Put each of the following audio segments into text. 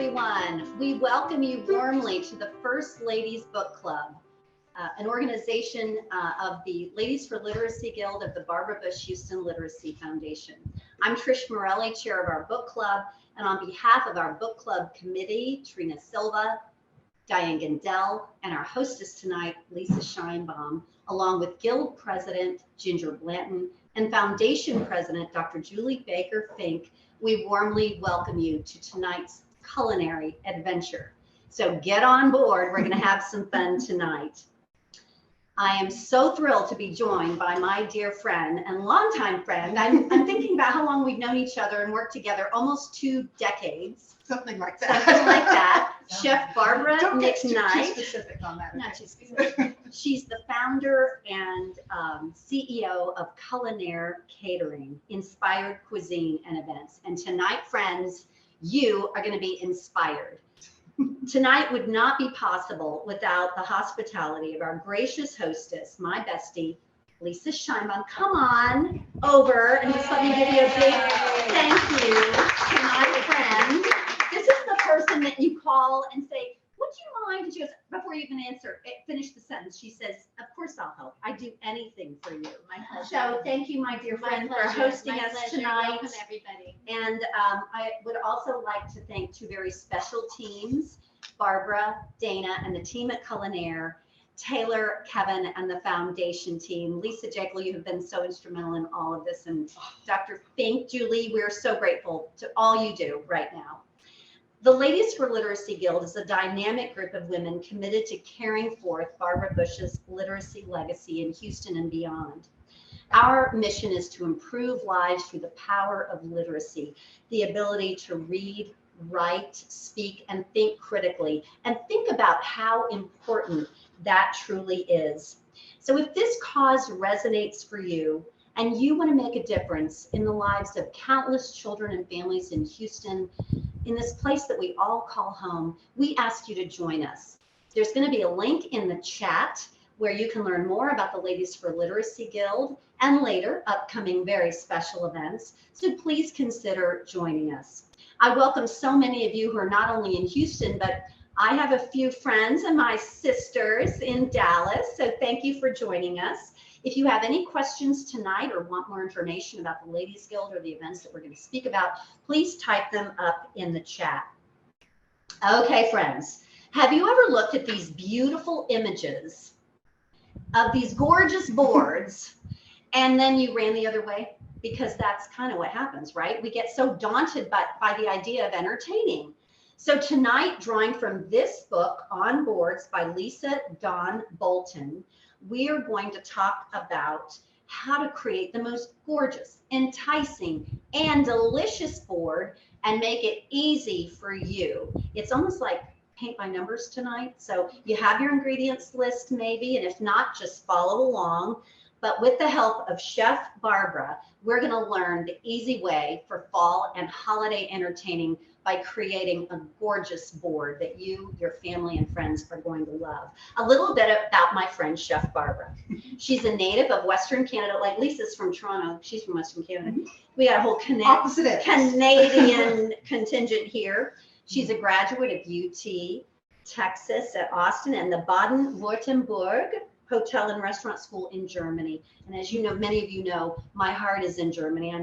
everyone. We welcome you warmly to the First Ladies Book Club, an organization of the Ladies for Literacy Guild of the Barbara Bush Houston Literacy Foundation. I'm Trish Morelli, chair of our book club, and on behalf of our book club committee, Trina Silva, Diane Gandell, and our hostess tonight, Lisa Scheinbaum, along with Guild President Ginger Blanton and Foundation President Dr. Julie Baker Fink, we warmly welcome you to tonight's culinary adventure. So get on board. We're going to have some fun tonight. I am so thrilled to be joined by my dear friend and longtime friend. I'm thinking about how long we've known each other and worked together, almost 2 decades. Something like that. Something like that. Chef Barbara Don't get too McKnight. specific on that. Not too specific. She's the founder and CEO of Culinaire Catering, Inspired Cuisine and Events. And tonight, friends, you are going to be inspired. Tonight would not be possible without the hospitality of our gracious hostess, my bestie, Lisa Scheinbaum. Come on over and just let me give you a big thank you to my friend. This is the person that you call and say, would you mind? And she goes, before you even finish the sentence, she says, of course I'll help. I do anything for you. My pleasure. So thank you, my dear friend, for hosting us tonight. Welcome, everybody. And I would also like to thank 2 very special teams, Barbara, Dana, and the team at Culinaire, Taylor, Kevin, and the foundation team. Lisa Jekyll, you have been so instrumental in all of this. And Dr. Fink, Julie, we're so grateful to all you do right now. The Ladies for Literacy Guild is a dynamic group of women committed to carrying forth Barbara Bush's literacy legacy in Houston and beyond. Our mission is to improve lives through the power of literacy, the ability to read, write, speak, and think critically, and think about how important that truly is. So if this cause resonates for you, and you want to make a difference in the lives of countless children and families in Houston, in this place that we all call home, we ask you to join us. There's going to be a link in the chat where you can learn more about the Ladies for Literacy Guild and later upcoming very special events. So please consider joining us. I welcome so many of you who are not only in Houston, but I have a few friends and my sisters in Dallas. So thank you for joining us. If you have any questions tonight or want more information about the Ladies Guild or the events that we're going to speak about, please type them up in the chat. Okay, friends, have you ever looked at these beautiful images of these gorgeous boards and then you ran the other way? Because that's kind of what happens, right? We get so daunted by the idea of entertaining. So tonight, drawing from this book, On Boards by Lisa Dawn Bolton, we are going to talk about how to create the most gorgeous, enticing, and delicious board and make it easy for you. It's almost like paint by numbers tonight. So you have your ingredients list maybe, and if not, just follow along. But with the help of Chef Barbara, we're going to learn the easy way for fall and holiday entertaining by creating a gorgeous board that you, your family, and friends are going to love. A little bit about my friend, Chef Barbara. She's a native of Western Canada, like Lisa's from Toronto. She's from Western Canada. We got a whole Canadian contingent here. She's a graduate of UT, Texas at Austin, and the Baden-Württemberg Hotel and Restaurant School in Germany. And as you know, many of you know, my heart is in Germany.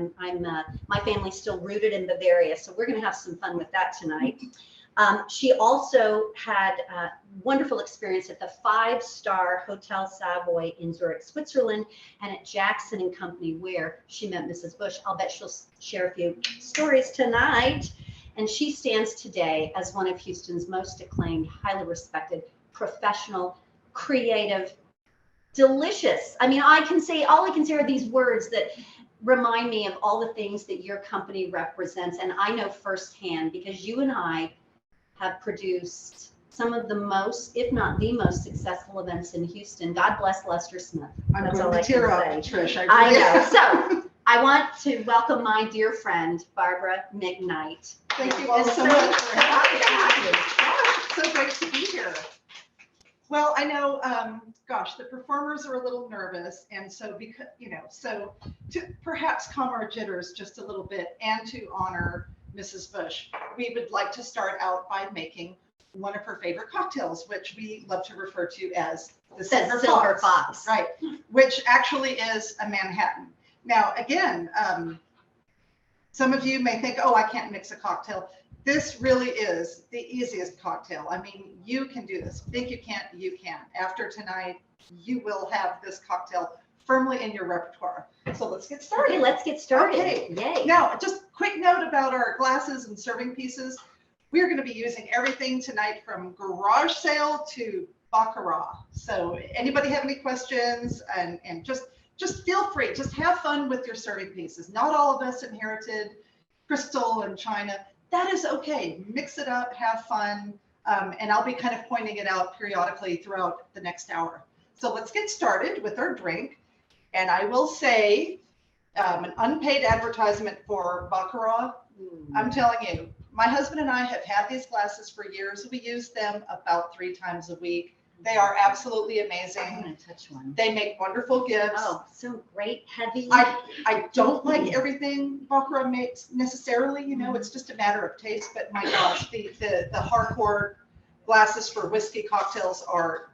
My family's still rooted in Bavaria, so we're going to have some fun with that tonight. She also had a wonderful experience at the 5-star Hotel Savoy in Zurich, Switzerland, and at Jackson and Company, where she met Mrs. Bush. I'll bet she'll share a few stories tonight. And she stands today as one of Houston's most acclaimed, highly respected, professional, creative, delicious. I mean, all I can say are these words that remind me of all the things that your company represents. And I know firsthand because you and I have produced some of the most, if not the most successful events in Houston. God bless Lester Smith. That's all I can say. Trish. I know. So I want to welcome my dear friend, Barbara McKnight. Thank you all so much for having me. It's so great to be here. Well, I know, gosh, the performers are a little nervous, and so because, so to perhaps calm our jitters just a little bit and to honor Mrs. Bush, we would like to start out by making one of her favorite cocktails, which we love to refer to as the Silver Fox. Right, which actually is a Manhattan. Now, again, some of you may think, oh, I can't mix a cocktail. This really is the easiest cocktail. I mean, you can do this. Think you can't, you can. After tonight, you will have this cocktail firmly in your repertoire. So let's get started. Okay, let's get started. Okay. Yay. Now, just quick note about our glasses and serving pieces. We're going to be using everything tonight from garage sale to baccarat. So anybody have any questions? And just feel free. Just have fun with your serving pieces. Not all of us inherited crystal and china. That is okay. Mix it up, have fun, and I'll be kind of pointing it out periodically throughout the next hour. So let's get started with our drink. And I will say an unpaid advertisement for baccarat. I'm telling you, my husband and I have had these glasses for years. We use them about 3 times a week. They are absolutely amazing. I'm going to touch one. They make wonderful gifts. Oh, so great, heavy. I don't like everything baccarat makes necessarily, you know, it's just a matter of taste, but my gosh, the hardcore glasses for whiskey cocktails are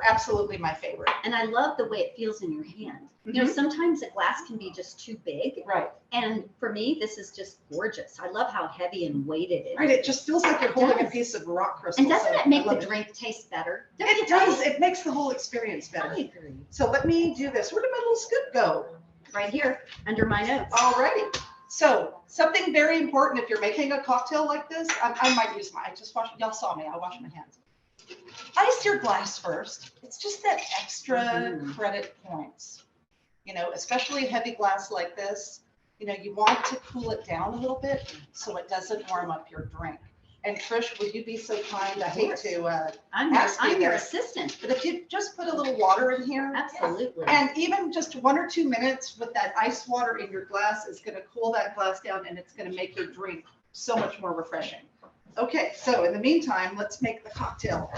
absolutely my favorite. And I love the way it feels in your hand. You know, sometimes a glass can be just too big. Right. And for me, this is just gorgeous. I love how heavy and weighted it is. Right. It just feels like you're holding a does. piece of rock crystal. And doesn't so it make I love the drink taste better? It does. It makes the whole experience better. I agree. So let me do this. Where did my little scoop go? Right here, under my nose. Alrighty. So something very important if you're making a cocktail like this, I might use I just washed, y'all saw me, I washed my hands. Ice your glass first. It's just that extra credit points, you know, especially heavy glass like this. You know, you want to cool it down a little bit so it doesn't warm up your drink. And Trish, would you be so kind? I hate to I'm your assistant. but if you just put a little water in here. Absolutely. And even just 1 or 2 minutes with that ice water in your glass is going to cool that glass down and it's going to make your drink so much more refreshing. Okay, so in the meantime, let's make the cocktail.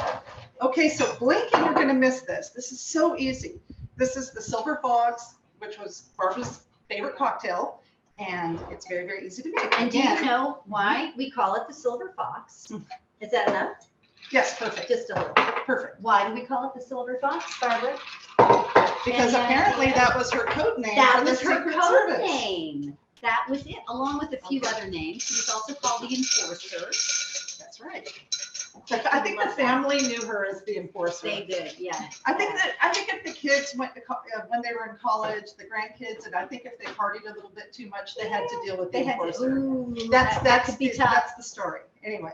Okay, so blinking, you're going to miss this. This is so easy. This is the Silver Fox, which was Barbara's favorite cocktail, and it's very, very easy to make. And do you know why we call it the Silver Fox? Is that enough? Yes, perfect. Just a little. Perfect. Why do we call it the Silver Fox, Barbara? Because apparently that was her code name. That for the was her Secret code Service. name. That was it, along with a few other names. She was also called the Enforcer. That's right. I think the family knew her as the Enforcer. They did, yeah. I think if the kids went to when they were in college, the grandkids, and I think if they partied a little bit too much, they had to deal with the Enforcer. That could be tough. That's the story. Anyway,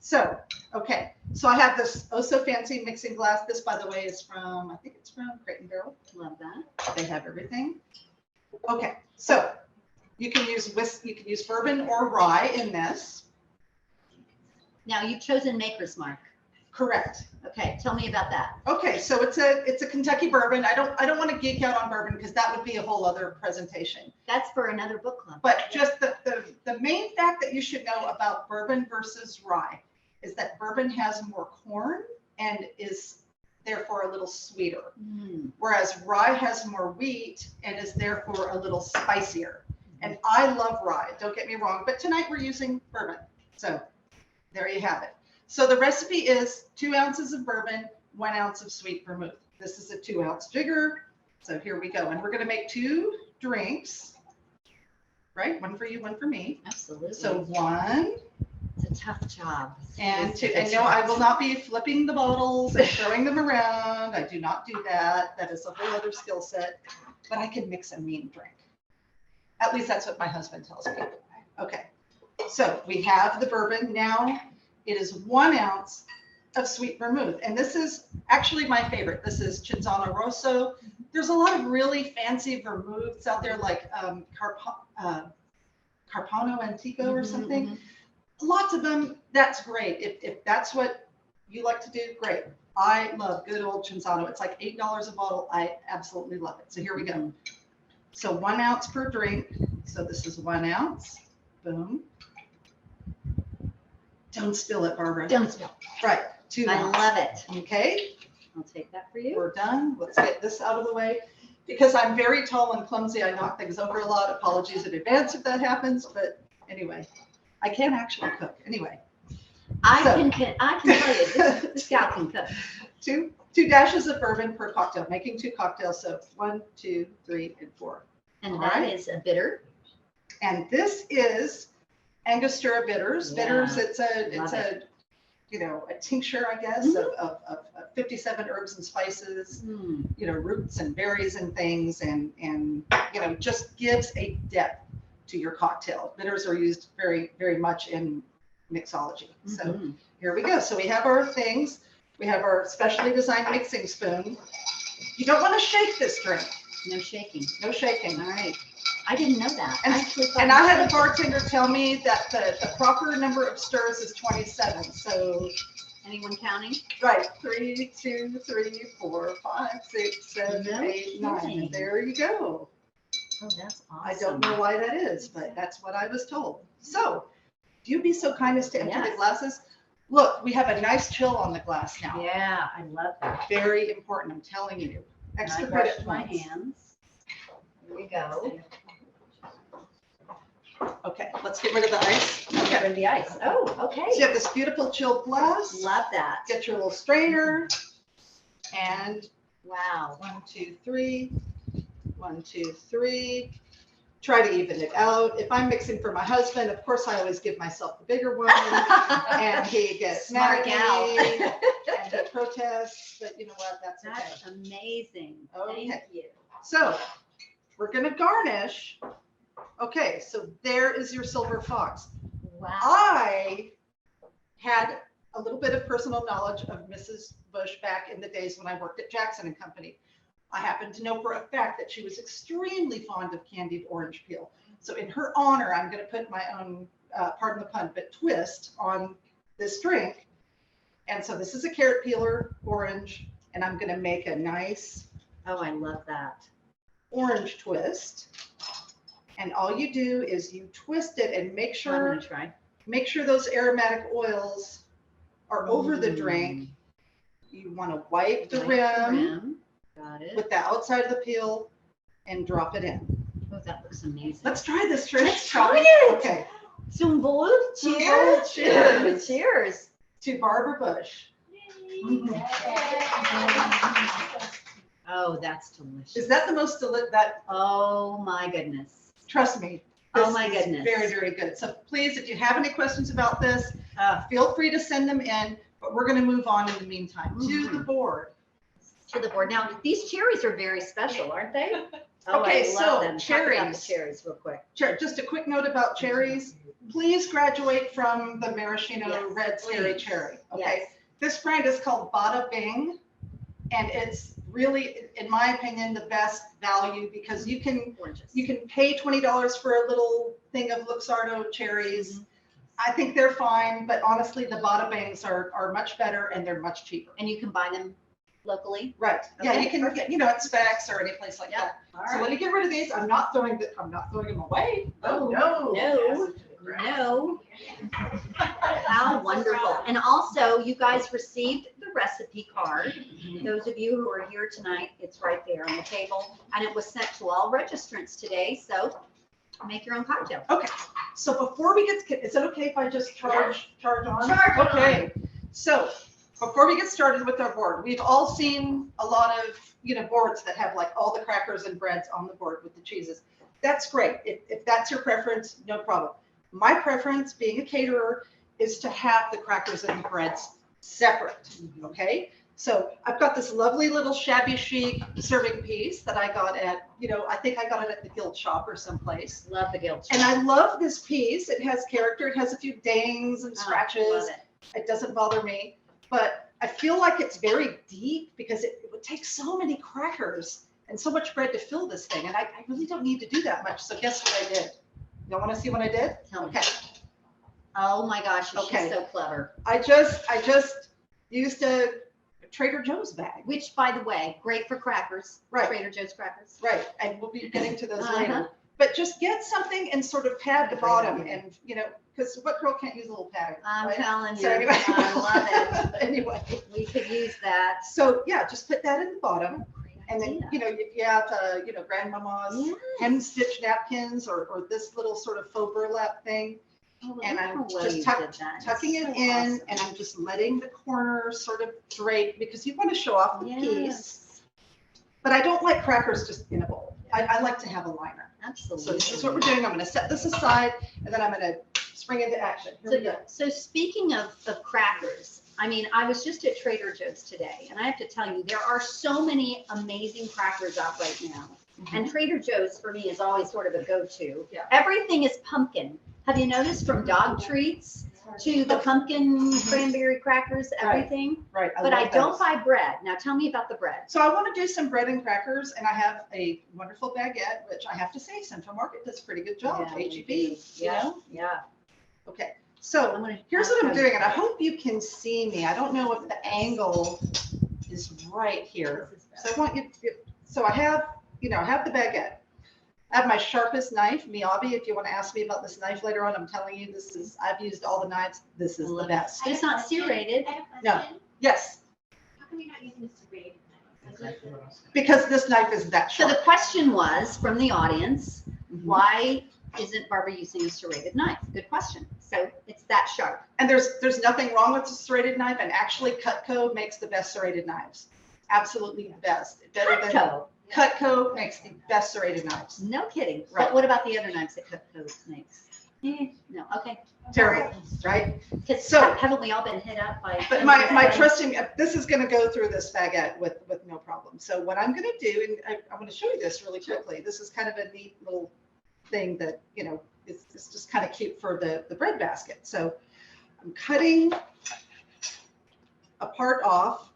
so okay, so I have this oh so fancy mixing glass. This, by the way, is from I think it's from Crate and Barrel. Love that. They have everything. Okay, so you can use bourbon or rye in this. Now you've chosen Maker's Mark. Correct. Okay, tell me about that. Okay, so it's a Kentucky bourbon. I don't want to geek out on bourbon because that would be a whole other presentation. That's for another book club. But just the main fact that you should know about bourbon versus rye is that bourbon has more corn and is therefore a little sweeter, whereas rye has more wheat and is therefore a little spicier. And I love rye, don't get me wrong, but tonight we're using bourbon. So there you have it. So the recipe is 2 ounces of bourbon, 1 ounce of sweet vermouth. This is a 2-ounce jigger. So here we go. And we're going to make 2 drinks, right? 1 for you, 1 for me. Absolutely. So 1. It's a tough job. And 2. And no, I will not be flipping the bottles and throwing them around. I do not do that. That is a whole other skill set. But I can mix a mean drink. At least that's what my husband tells me. Okay. So we have the bourbon. Now it is 1 ounce of sweet vermouth. And this is actually my favorite. This is Cinzano Rosso. There's a lot of really fancy vermouths out there like Carpano Antico or something. Lots of them. That's great. If that's what you like to do, great. I love good old Cinzano. It's like $8 a bottle. I absolutely love it. So here we go. So 1 ounce per drink. So this is 1 ounce. Boom. Don't spill it, Barbara. Don't spill. Right. 2 I ounce. love it. Okay. I'll take that for you. We're done. Let's get this out of the way. Because I'm very tall and clumsy, I knock things over a lot. Apologies in advance if that happens. But anyway, I can actually cook. Anyway, I So- can tell you, this gal can cook. two dashes of bourbon per cocktail, making 2 cocktails. So 1, 2, 3, and 4. And All that right. is a bitter. And this is Angostura Bitters. Yeah. Bitters, it's Love a tincture, I guess, Mhm. of 57 herbs and spices, Hmm. roots and berries and things, and just gives a depth to your cocktail. Bitters are used very, very much in mixology. So Mhm. here we go. So we have our things. We have our specially designed mixing spoon. You don't want to shake this drink. No shaking. No shaking. All right. I didn't know that. And- I actually thought And you I had a shaken. bartender tell me that the proper number of stirs is 27. So, Anyone counting? right, 3, 2, 3, 4, 5, 6, 7, No 8, 9. kidding. And there you go. Oh, that's awesome. I don't know why that is, but that's what I was told. So, do you be so kind as to empty the Yes. glasses? Look, we have a nice chill on the glass now. Yeah, I love that. Very important, I'm telling you. Extra I credit washed my points. hands. Here we go. Okay, let's get rid of the ice. Get Okay, rid of the ice. Oh, okay. so you have this beautiful chilled glass. Love that. Get your little strainer. And Wow. 1, 2, 3. 1, 2, 3. Try to even it out. If I'm mixing for my husband, of course, I always give myself the bigger one. And he gets mad Smart at gal. me and he protests, but you know what? That's okay. That's amazing. Okay. Thank you. So we're going to garnish. Okay, so there is your silver fox. Wow. I had a little bit of personal knowledge of Mrs. Bush back in the days when I worked at Jackson and Company. I happen to know for a fact that she was extremely fond of candied orange peel. So in her honor, I'm going to put my own, pardon the pun, but twist on this drink. And so this is a carrot peeler, orange, and I'm going to make a nice Oh, I love that. orange twist. And all you do is you twist it and make I'm sure gonna try. those aromatic oils are over the Mm. drink. You want to wipe the Wipe rim Got it. with the outside of the peel and drop it in. Oh, that looks amazing. Let's try this, Trish. Let's try it. Okay. Zum Wohl. Zum Cheers. Wohl. Cheers. Cheers. To Barbara Bush. Oh, that's delicious. Is that the most that? Oh my goodness. Trust me. Oh this my is goodness. Very, very good. So please, if you have any questions about this, Uh, feel free to send them in. But we're going to move on in the meantime to the board. to the board. Now, these cherries are very special, aren't they? Oh, Okay, I love so them. Talk about the cherries. cherries real quick. Just a quick note about cherries. Please graduate from the maraschino Yes, red scary please. cherry. Okay. Yes. This brand is called Bada Bing, and it's really, in my opinion, the best value because you can Gorgeous. pay $20 for a little thing of Luxardo cherries. Mhm. I think they're fine, but honestly, the Bada Bings are much better and they're much cheaper. And you can buy them locally. Right. Yeah, Okay, you can, perfect. at Specs or any place like Yep. that. All So let right. me get rid of these. I'm not throwing them away. Oh, no. No. No. How wonderful. And also, you guys received the recipe card. Those of you who are here tonight, it's right there on the table. And it was sent to all registrants today. So make your own cocktail. Okay, so before we get, is it okay if I just charge on? Charge on. Okay, so before we get started with our board, we've all seen a lot of, boards that have like all the crackers and breads on the board with the cheeses. That's great. If that's your preference, no problem. My preference, being a caterer, is to have the crackers and the breads separate, okay? So I've got this lovely little shabby chic serving piece that I got at, I think I got it at the Guild shop or someplace. Love the guild. And I love this piece. It has character. It has a few dings and scratches. Love it. It doesn't bother me, but I feel like it's very deep because it would take so many crackers and so much bread to fill this thing. And I really don't need to do that much. So guess what I did? Y'all want to see what I did? Tell me. Okay. Oh my gosh, she's Okay. so clever. I just used a Trader Joe's bag. Which, by the way, great for crackers. Right. Trader Joe's crackers. Right. And we'll be getting to those Uh-huh. later. But just get something and sort of pad the bottom and, because what girl can't use a little padding? I'm right? telling you, So anyway. I love it. Anyway. We could use that. So yeah, just put that in the bottom. Great And then, idea. if you have, grandmama's Yes. hem stitch napkins or this little sort of faux burlap thing, Oh, And I'm look how well just you tuck- did that. tucking It's it so in, awesome. and I'm just letting the corners sort of drape because you want to show off the piece. Yes, But I don't like crackers just in a bowl. I like to have a liner. absolutely. So this is what we're doing. I'm going to set this aside, and then I'm going to spring into action. Here we go. So speaking of crackers, I mean, I was just at Trader Joe's today, and I have to tell you, there are so many amazing crackers out right now. And Trader Joe's for me is always sort of a go-to. Yeah. Everything is pumpkin. Have you noticed from dog treats to the pumpkin cranberry crackers, everything? Right. But I love don't those. buy bread. Now tell me about the bread. So I want to do some bread and crackers, and I have a wonderful baguette, which I have to say Central Market does a pretty good job. Yeah, HEB, they do. you know? Yeah. Okay. I'm So gonna- here's what I'm I'll tell doing, you. and I hope you can see me. I don't know if the angle is right here. This is So I want you to, so I have, I have the baguette. I have my sharpest knife, Miyabi. If you want to ask me about this knife later on, I'm telling you, I've used all the knives. This is the best. But it's not serrated. No. Yes, How come you're not using this serrated knife? because this knife is that So sharp. the question was from the audience, Mhm. why isn't Barbara using a serrated knife? Good question. So it's that sharp. And there's nothing wrong with a serrated knife, and actually Cutco makes the best serrated knives. Absolutely the best. Better than Cutco. Cutco makes the best serrated knives. No kidding. Right. But what about the other knives that Cutco makes? No, okay. Terrible, right? Because So- haven't we all been hit up by? But my trusting, this is going to go through this baguette with no problem. So what I'm going to do, and I'm going to show you this really quickly. This is kind of a neat little thing that, it's just kind of cute for the bread basket. So I'm cutting a part off,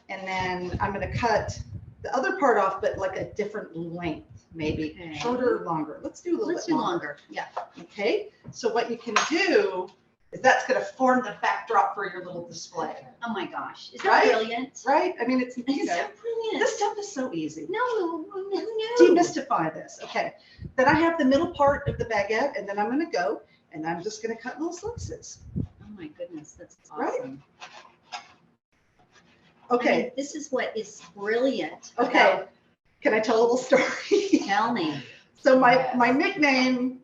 and then I'm going to cut the other part off, but like a different length, maybe Okay. shorter or longer. Let's do a little Let's bit do longer. longer. Yeah. Okay, so what you can do is that's going to form the backdrop for your little display, Oh my gosh. Is that Right? brilliant? right? I mean, it's, It's so brilliant. this stuff is so easy. No, who knew? Demystify this. Okay, then I have the middle part of the baguette, and then I'm going to go, and I'm just going to cut little slices. Oh my goodness, that's Right? awesome. Okay, I mean, this is what is brilliant. okay. about- Can I tell a little story? Tell me. So my nickname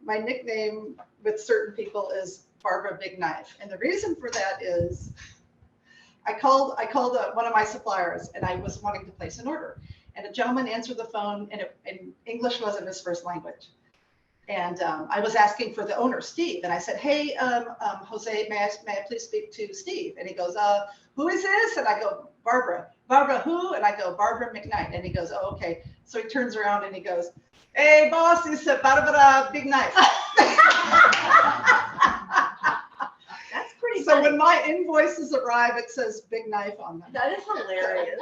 with certain people is Barbara Big Knife, and the reason for that is I called one of my suppliers, and I was wanting to place an order, and a gentleman answered the phone, and English wasn't his first language, and I was asking for the owner, Steve, and I said, hey, Jose, may I please speak to Steve? And he goes, who is this? And I go, Barbara. Barbara who? And I go, Barbara McKnight. And he goes, oh, okay. So he turns around and he goes, hey, boss, it's Barbara Big Knife. That's pretty So funny. when my invoices arrive, it says Big Knife on them. That is hilarious.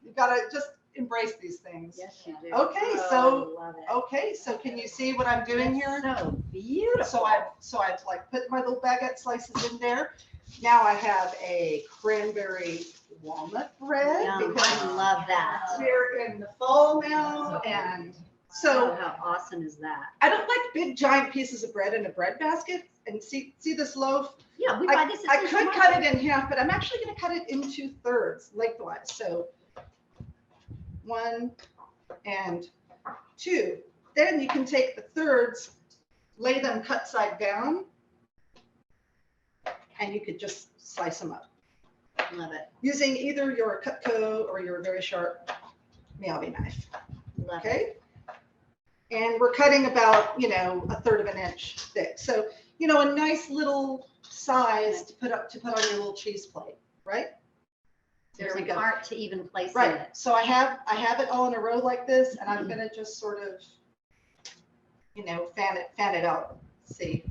You gotta just embrace these things. Yes, you do. Okay, Oh, so- I love it. Okay, so can you see what I'm doing here? So beautiful. So I've like put my little baguette slices in there. Now I have a cranberry walnut bread Yum, because I love that. we're in the fall now, and Oh, so how awesome is that? I don't like big giant pieces of bread in a bread basket. And see this loaf? Yeah, we buy this. At I Central could Market. cut it in half, but I'm actually going to cut it into thirds lengthwise. So 1 and 2. Then you can take the thirds, lay them cut side down, and you could just slice them up Love it. using either your Cutco or your very sharp Miyabi knife. Love it. Okay. And we're cutting about, 1/3 of an inch thick. So, a nice little size to put on your little cheese plate, right? There's There we an go. art to even placing Right. it. So I have it all in a row like this, and I'm gonna just sort of, fan it out. See,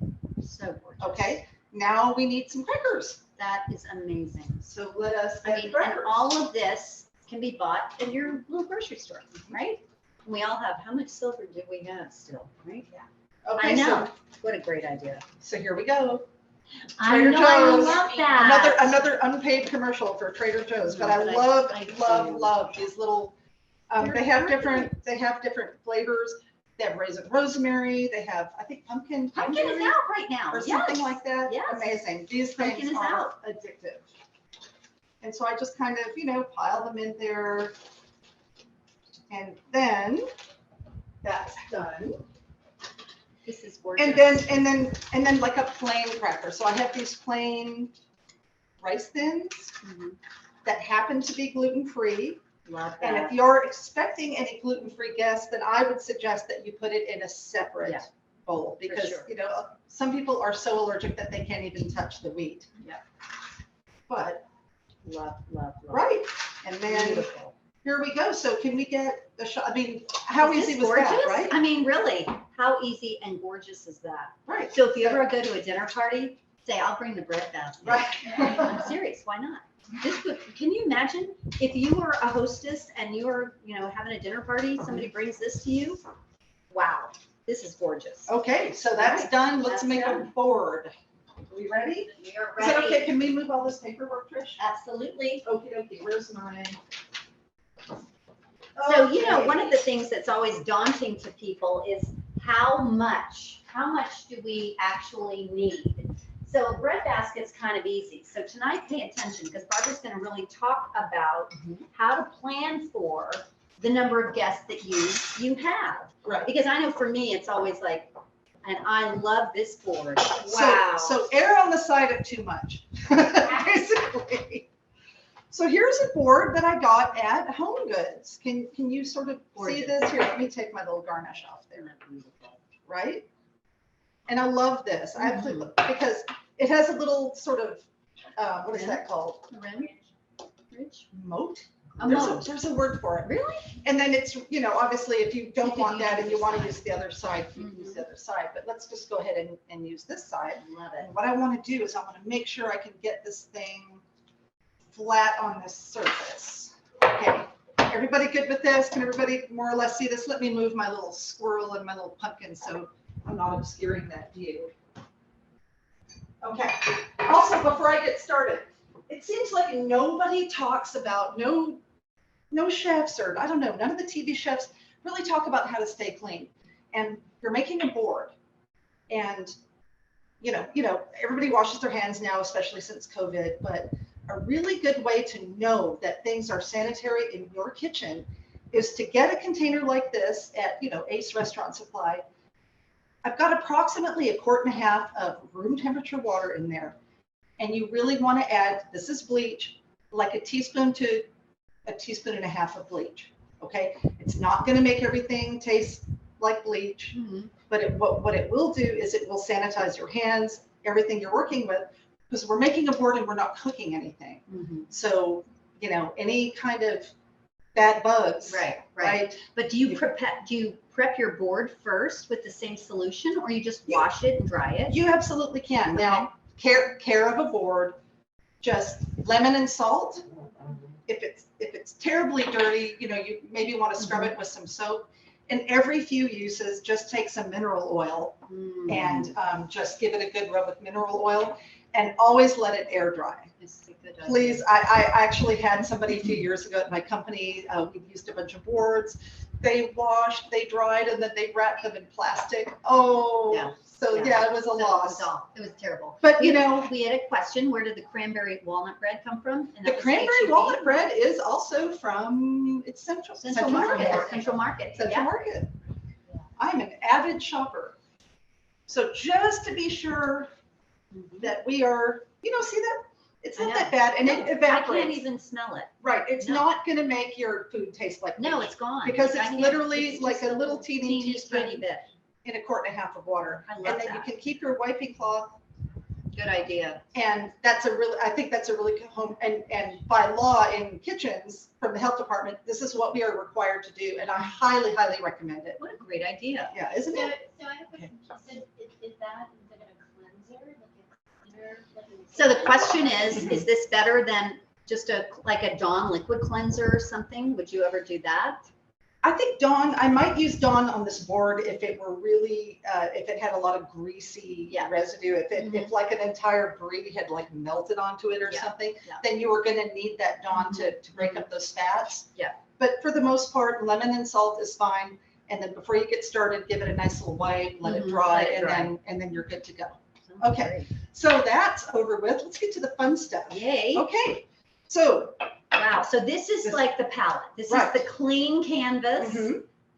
So gorgeous. okay. Now we need some crackers. That is amazing. So let us I get mean, and crackers. all of this can be bought in your little grocery store, right? We all have, how much silver do we have still, right? Okay, I know. so What a great idea. here we go. I Trader know, I Joe's. love that. Another unpaid commercial for Trader Joe's, but I But I love do. these little. They're They have great. different flavors. They have raisin rosemary. They have, I think, pumpkin Pumpkin is cranberry out right now. or Yes. something like that. Yes. Amazing. These Pumpkin things is are addictive. And so I just kind of, pile them in there. And then that's done. This is gorgeous. And then like a plain cracker. So I have these plain rice thins that happen to be gluten-free. Love And that. if you're expecting any gluten-free guests, then I would suggest that you put it in a separate bowl, because sure. you know, some people are so allergic that they can't even touch the wheat. Yep. But Love. right, and then Beautiful. here we go. So can we get the shot? I mean, how Is easy this was gorgeous? that, right? I mean, really, how easy and gorgeous is that? Right. So if you ever go to a dinner party, say, I'll bring the bread basket. Right. I'm serious, why not? This would, can you imagine if you were a hostess and you were, you know, having a dinner party, somebody brings this to you? Wow, this is gorgeous. Okay, so that's Right. done. Let's That's make a done. board. Are we ready? We are Is it ready. okay? Can we move all this paperwork, Trish? Absolutely. Okay, where's mine? So, you know, Okay. one of the things that's always daunting to people is how much do we actually need? So bread basket's kind of easy. So tonight, pay attention, because Barbara's going to really talk about how to plan for the number of guests that you have. Right. Because I know for me, it's always like, and I love this board. Wow. So err on the side of too much, basically. So here's a board that I got at Home Goods. Can you sort of see Gorgeous. this? Here, let me take my little garnish off there. Right? And I love this. I absolutely love because it has a little sort of, what is that called? Ridge? Moat? A There's moat. There's a word for it. Really? And then it's, you know, obviously if you don't could want use that and the you want to side. use the other side, you can use the other side. But let's just go ahead and use this side. Love it. And what I want to do is I want to make sure I can get this thing flat on this surface. Okay, everybody good with this? Can everybody more or less see this? Let me move my little squirrel and my little pumpkin so I'm not obscuring that view. Okay, also before I get started, it seems like nobody talks about, no chefs, or I don't know, none of the TV chefs really talk about how to stay clean. And you're making a board, and you know, everybody washes their hands now, especially since COVID, but a really good way to know that things are sanitary in your kitchen is to get a container like this at, you know, Ace Restaurant Supply. I've got approximately 1.5 quarts of room temperature water in there. And you really want to add, this is bleach, like a teaspoon to 1.5 teaspoons of bleach. Okay. It's not going to make everything taste like bleach, but what it will do is it will sanitize your hands, everything you're working with, because we're making a board and we're not cooking anything. So, you know, any kind of bad bugs. Right. But do you prep your board first with the same solution, or you just wash it and dry it? You absolutely can. Now, care of a board, just lemon and salt. If it's terribly dirty, you know, you maybe want to scrub it with some soap. And every few uses, just take some mineral oil and just give it a good rub with mineral oil, and always let it air dry. Please, I actually had somebody a few years ago at my company. We used a bunch of boards. They washed, they dried, and then they wrapped them in plastic. Oh, Yeah. Yeah, it was a loss. It was terrible. But you know, we had a question: where did the cranberry walnut bread come from? And the that was cranberry H-E-B. walnut bread is also from Central Market. Central Market. Central Market. I'm an avid shopper. So just to be sure that we are, you know, see that? It's not that bad, and it evaporates. I can't even smell it. Right, it's not going to make your food taste like No, bleach, it's gone. because I it's mean, literally it's like just a little teeny tiny teaspoon bit. in 1.5 quarts of water. I love And then that. you can keep your wiping cloth. Good idea. And I think that's a really good home. And by law in kitchens from the health department, this is what we are required to do. And I highly, highly recommend it. What a great idea. Yeah, isn't it? So I have a question. So is that instead of a cleanser, like a cleaner? So the question is this better than just like a Dawn liquid cleanser or something? Would you ever do that? I think Dawn, I might use Dawn on this board if it were really, if it had a lot of greasy residue, if like an entire Brie had like melted onto it or something, then you were going to need that Dawn to break up those fats. Yeah. But for the most part, lemon and salt is fine. And then before you get started, give it a nice little wipe, let it dry, and then you're good to go. Okay, so that's over with. Let's get to the fun stuff. Yay. Okay, so. Wow, so this is like the palette. This is the clean canvas.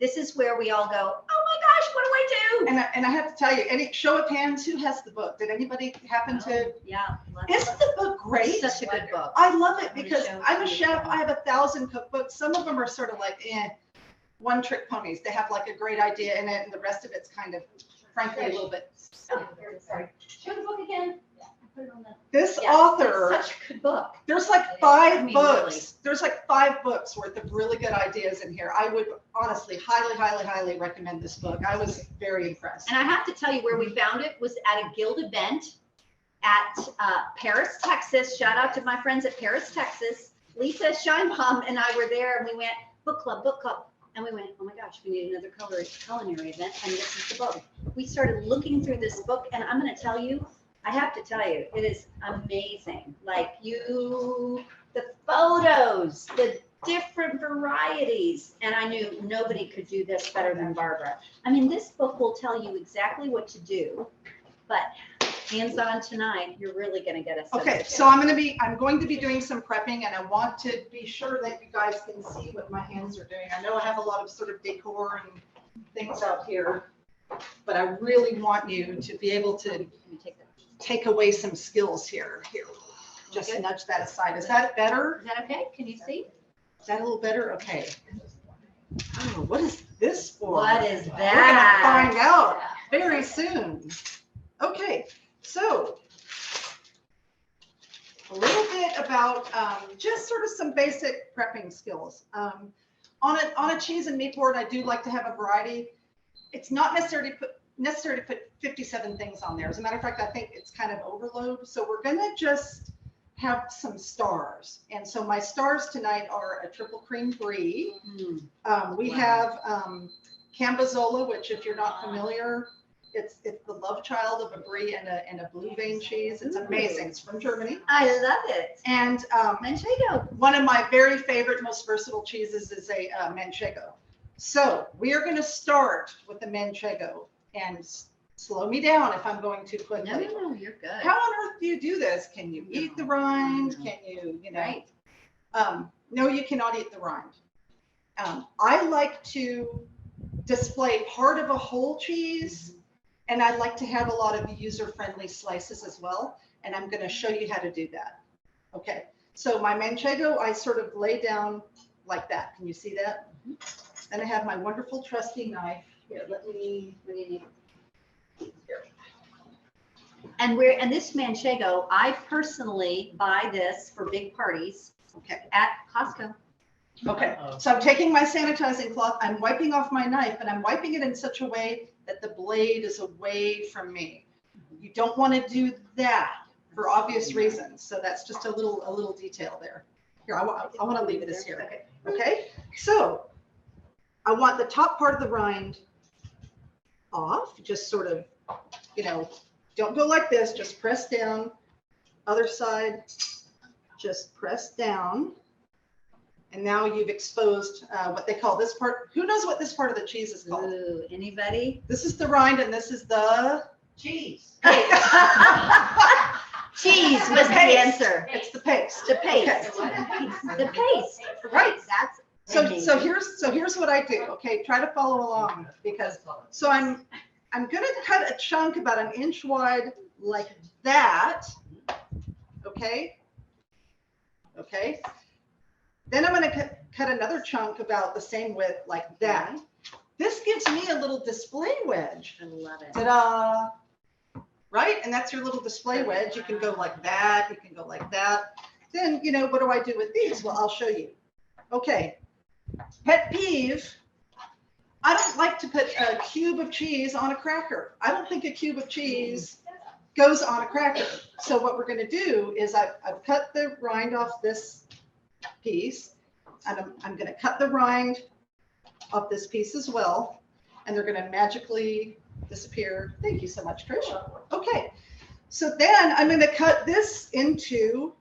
This is where we all go, oh my gosh, what do I do? And I have to tell you, any show of hands, who has the book? Did anybody happen to? Yeah. Isn't the book great? Such a good book. I love it I'm gonna because show it I'm to a you chef. again. I have 1,000 cookbooks. Some of them are sort of like, one trick ponies. They have like a great idea in it and the rest of it's kind of, frankly, a little bit. Oh, sorry. Show the book again. Put it on the. This Yes, author, it's such a good book. there's like 5 I mean, books. really. There's like 5 books worth of really good ideas in here. I would honestly highly, highly, highly recommend this book. I was very impressed. And I have to tell you, where we found it was at a guild event at Paris, Texas. Shout out to my friends at Paris, Texas. Lisa Scheinbaum and I were there, and we went book club. And we went, oh my gosh, we need another culinary event, and this is the book. We started looking through this book, and I'm going to tell you, I have to tell you, it is amazing. Like the photos, the different varieties, and I knew nobody could do this better than Barbara. I mean, this book will tell you exactly what to do, but hands-on tonight, you're really going to get a Okay, so I'm going to be doing some prepping, and I want to be sure that you guys can see what my hands are doing. I know I have a lot of sort of decor and things out here, but I really want you to be able to take away some skills here. Here, just Okay. nudge that aside. Is that better? Is that okay? Can you see? Is that a little better? Okay. Oh, what is this for? What is We're that? gonna find out very soon. Okay, so a little bit about just sort of some basic prepping skills. On a cheese and meat board, I do like to have a variety. It's not necessary to put 57 things on there. As a matter of fact, I think it's kind of overload. So we're gonna just have some stars. And so my stars tonight are a triple cream brie. We have Cambozola, which if you're not familiar, it's the love child of a brie and a blue vein cheese. It's amazing. It's from Germany. I love it. And Manchego. one of my very favorite, most versatile cheeses is a manchego. So we are going to start with the manchego, and slow me down if I'm going too quickly. No, you're good. How on earth do you do this? Can you eat the rind? Can you know? Right. No, you cannot eat the rind. I like to display part of a whole cheese, and I like to have a lot of user-friendly slices as well. And I'm going to show you how to do that. Okay. So my manchego, I sort of lay down like that. Can you see that? Then I have my wonderful trusty knife. Here, what do you need? Here. And this manchego, I personally buy this for big parties Okay. at Costco. Okay. So I'm taking my sanitizing cloth. I'm wiping off my knife, and I'm wiping it in such a way that the blade is away from me. You don't want to do that for obvious reasons. So that's just a little detail there. Here, I want to leave this here. Okay. So I want the top part of the rind off, just sort of, don't go like this, just press down. Other side, just press down. And now you've exposed what they call this part. Who knows what this part of the cheese is called? Ooh, anybody? This is the rind, and this is the Cheese. Cheese was the answer. It's the paste. The paste. Okay. The paste. Right. That's So amazing. here's what I do. Okay, try to follow along because I'm gonna cut a chunk about 1 inch wide like that. Okay. Okay. Then I'm gonna cut another chunk about the same width like that. This gives me a little display wedge. I love it. Ta-da! Right? And that's your little display wedge. You can go like that. You can go like that. Then, what do I do with these? Well, I'll show you. Okay. Pet peeve. I don't like to put a cube of cheese on a cracker. I don't think a cube of cheese goes on a cracker. So what we're going to do is I've cut the rind off this piece, and I'm going to cut the rind off this piece as well, and they're going to magically disappear. Thank you so much, Trish. Okay, so then I'm going to cut this into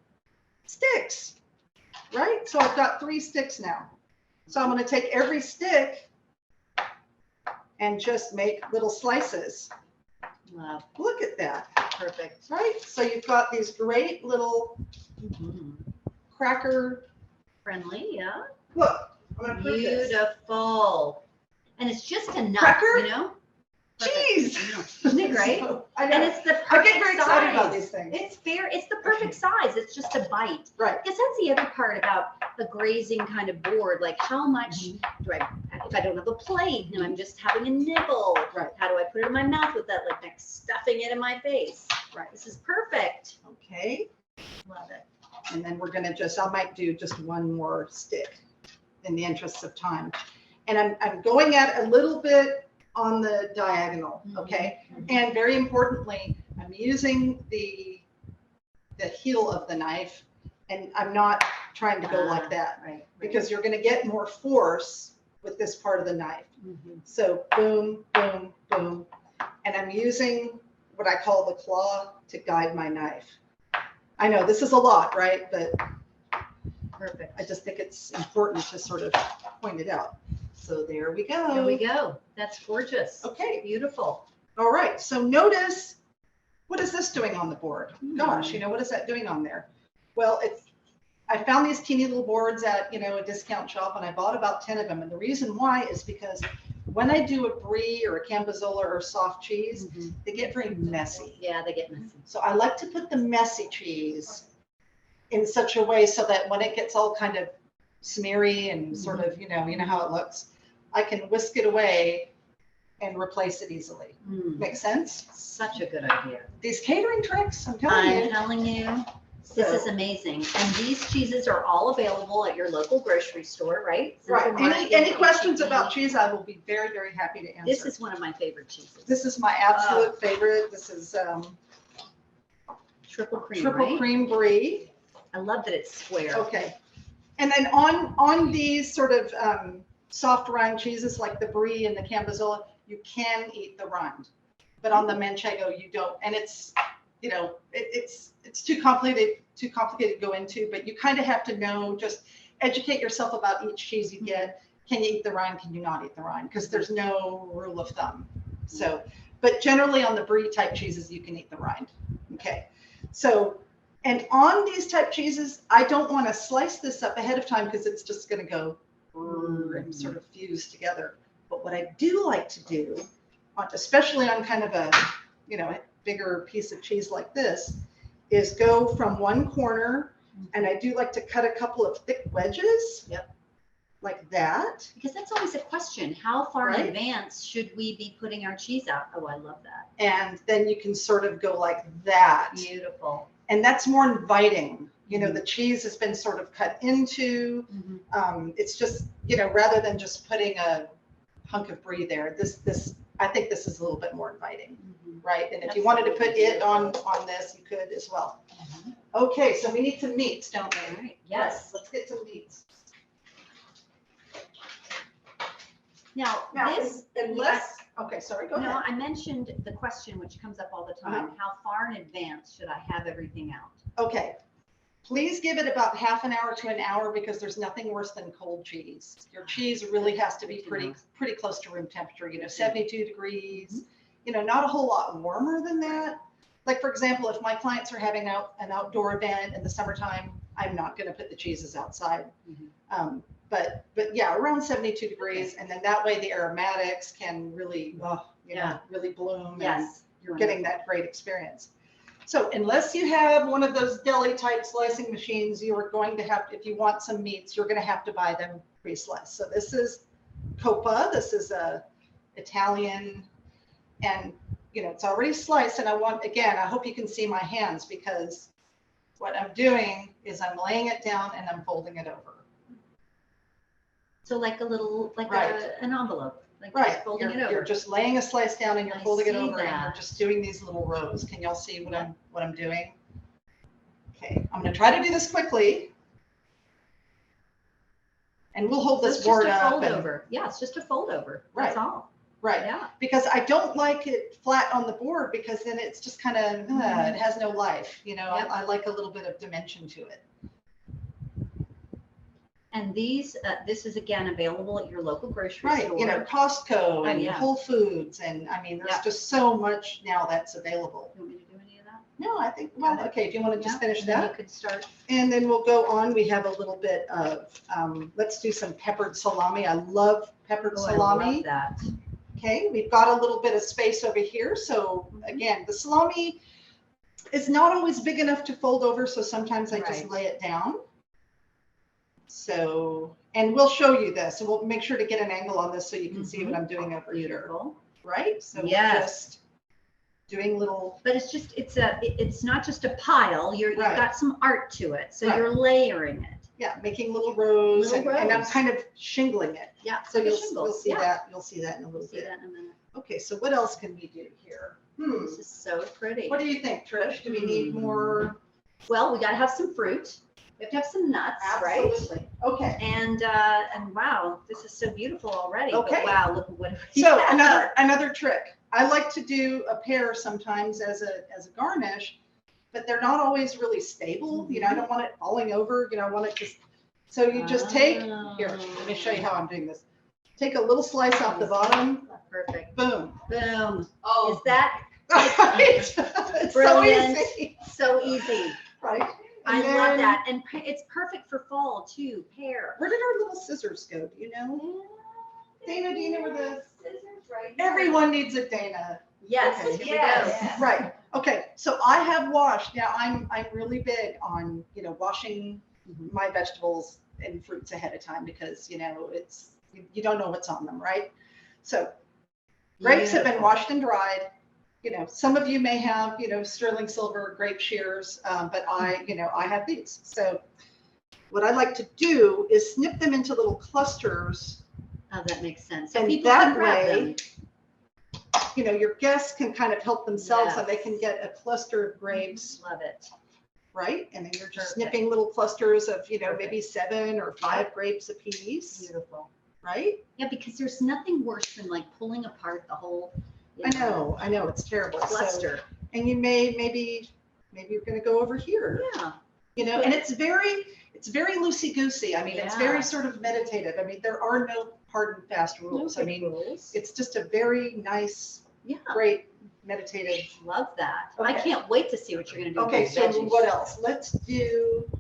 sticks, right? So I've got 3 sticks now. So I'm going to take every stick and just make little slices. Love. Look at that, Perfect. right? So you've got these great little cracker. Friendly, yeah. Look, I'm going to put this. Beautiful. And it's just enough, Cracker? cheese. Isn't it great? So, I And know. it's the I perfect get very excited about size. these things. It's fair. It's the perfect size. It's just a bite. Right. Because that's the other part about a grazing kind of board. Like how much do I, if I don't have a plate and I'm just having a nibble, Right. how do I put it in my mouth with that, like stuffing it in my face? Right. This is perfect. Okay. Love it. And then we're gonna I might do just one more stick in the interest of time. And I'm going at a little bit on the diagonal, okay? And very importantly, I'm using the heel of the knife, and I'm not trying to go like that, Right. because you're gonna get more force with this part of the knife. Mhm. So boom, boom, boom. And I'm using what I call the claw to guide my knife. I know this is a lot, right? But Perfect. I just think it's important to sort of point it out. So there we go. There we go. That's gorgeous. Okay. Beautiful. All right. So notice, what is this doing on the board? Hmm. Gosh, what is that doing on there? Well, I found these teeny little boards at, a discount shop, and I bought about 10 of them. And the reason why is because when I do a brie or a campizola or soft cheese, they get very messy. Yeah, they get messy. So I like to put the messy cheese in such a way so that when it gets all kind of smeary and sort of, you know how it looks, I can whisk it away and replace it easily. Make sense? Such a good idea. These catering tricks, I'm telling I'm you. telling you, this is amazing. And these cheeses are all available at your local grocery store, right? Right. Any questions about cheese, I will be very, very happy to answer. This is one of my favorite cheeses. This is my absolute favorite. This is Triple cream, triple right? cream brie. I love that it's square. Okay. And then on these sort of soft rind cheeses like the brie and the campizola, you can eat the rind, but on the manchego you don't. And it's it's too complicated to go into, but you kind of have to know, just educate yourself about each cheese you get. Can you eat the rind? Can you not eat the rind? Because there's no rule of thumb. So, but generally on the brie type cheeses, you can eat the rind. Okay. So, and on these type cheeses, I don't want to slice this up ahead of time because it's just going to go and sort of fuse together. But what I do like to do, especially on kind of a, bigger piece of cheese like this, is go from one corner, and I do like to cut a couple of thick wedges. Yep. Like that. Because that's always a question. How far in Right. advance should we be putting our cheese out? Oh, I love that. And then you can sort of go like that. Beautiful. And that's more inviting. The cheese has been sort of cut into. It's just, rather than just putting a hunk of brie there, I think this is a little bit more inviting, right? And if you wanted to put it on this, you could as well. Okay, so we need some meats, don't we? All right. Yes. Right, let's get some meats. Now, this, okay, sorry, go no, ahead. I mentioned the question which comes up all the time. How far in advance should I have everything out? Okay, please give it about half an hour to an hour, because there's nothing worse than cold cheese. Your cheese really has to be pretty close to room temperature, 72 degrees, not a whole lot warmer than that. Like, for example, if my clients are having an outdoor event in the summertime, I'm not going to put the cheeses outside. But yeah, around 72 degrees. And then that way the aromatics can really, really bloom. Yes. And you're getting that great experience. So unless you have one of those deli type slicing machines, you are going to have, if you want some meats, you're going to have to buy them pre-sliced. So this is Coppa. This is a Italian, and it's already sliced. And I hope you can see my hands, because what I'm doing is I'm laying it down and I'm folding it over. So like a little, Right. an envelope, like Right. just folding it over. You're just laying a slice down and you're I folding it see over, and that. you're just doing these little rows. Can y'all see what I'm doing? Okay, I'm going to try to do this quickly. And we'll hold So this it's board just a up. fold and- over. Yeah, it's just a fold over. Right. That's all. Right. Yeah. Because I don't like it flat on the board, because then it's just kind of, it has no life. Yep. I like a little bit of dimension to it. And these, this is again available at your local grocery Right. store. Costco and yeah. Whole Foods. And I mean, there's Yeah. just so much now that's available. You want me to do any of that? No, I think, okay. Do you want to just finish And then that? you could start. And then we'll go on. We have a little bit of, let's do some peppered salami. I love peppered Oh, I salami. love that. Okay, we've got a little bit of space over here. So again, the salami is not always big enough to fold over, so sometimes I just lay it down. So, and we'll show you this, and we'll make sure to get an angle on this so you can see what I'm doing over here, right? So we're just doing little. But it's just, it's not just a pile, you've got some art to it, so you're layering it. Yeah, making little rows, and I'm kind of shingling it. Yeah, so you'll see that. You'll see that in a little bit. See that in a minute. Okay, so what else can we do here? This is so pretty. What do you think, Trish? Do we need more? Well, we got to have some fruit. We have to have some nuts, right? Absolutely. Okay. And wow, this is so beautiful already. Okay. But wow, look what we So have. another trick. I like to do a pear sometimes as a garnish, but they're not always really stable. You know, I don't want it falling over. You know, I want it just. So you just take here. Let me show you how I'm doing this. Take a little slice off the bottom. Perfect. Boom. Boom. Oh. Is that it's brilliant? So easy. So easy. Right. I love that. And it's perfect for fall too, pear. Where did our little scissors go? Do you know? Dana, do you know where the Scissors right here. everyone needs a Dana? Yes, Okay. here we go. Right. Okay. So I have washed. Now I'm really big on, you know, washing my vegetables and fruits ahead of time because, you know, it's you don't know what's on them, right? So grapes have been washed and dried. You know, some of you may have, you know, sterling silver grape shears, but I have these. So what I like to do is snip them into little clusters. Oh, that makes sense. So And people that can grab way, them. you know, your guests can kind of help themselves and they can get a cluster of grapes, Love it. right? And then you're just Perfect. snipping little clusters of, you know, Perfect. maybe 7 or 5 grapes a piece, Beautiful. right? Yeah, because there's nothing worse than like pulling apart the whole. I know, it's terrible. Cluster. So, and you maybe you're going to go over here, Yeah. you know, and it's very loosey-goosey. I mean, it's very Yeah. sort of meditative. I mean, there are no hard and fast rules. I mean, rules. it's just a very nice, Yeah. great meditative. Love that. I Okay. can't wait to see what you're gonna do. Okay, with so veggies. what else? Let's do,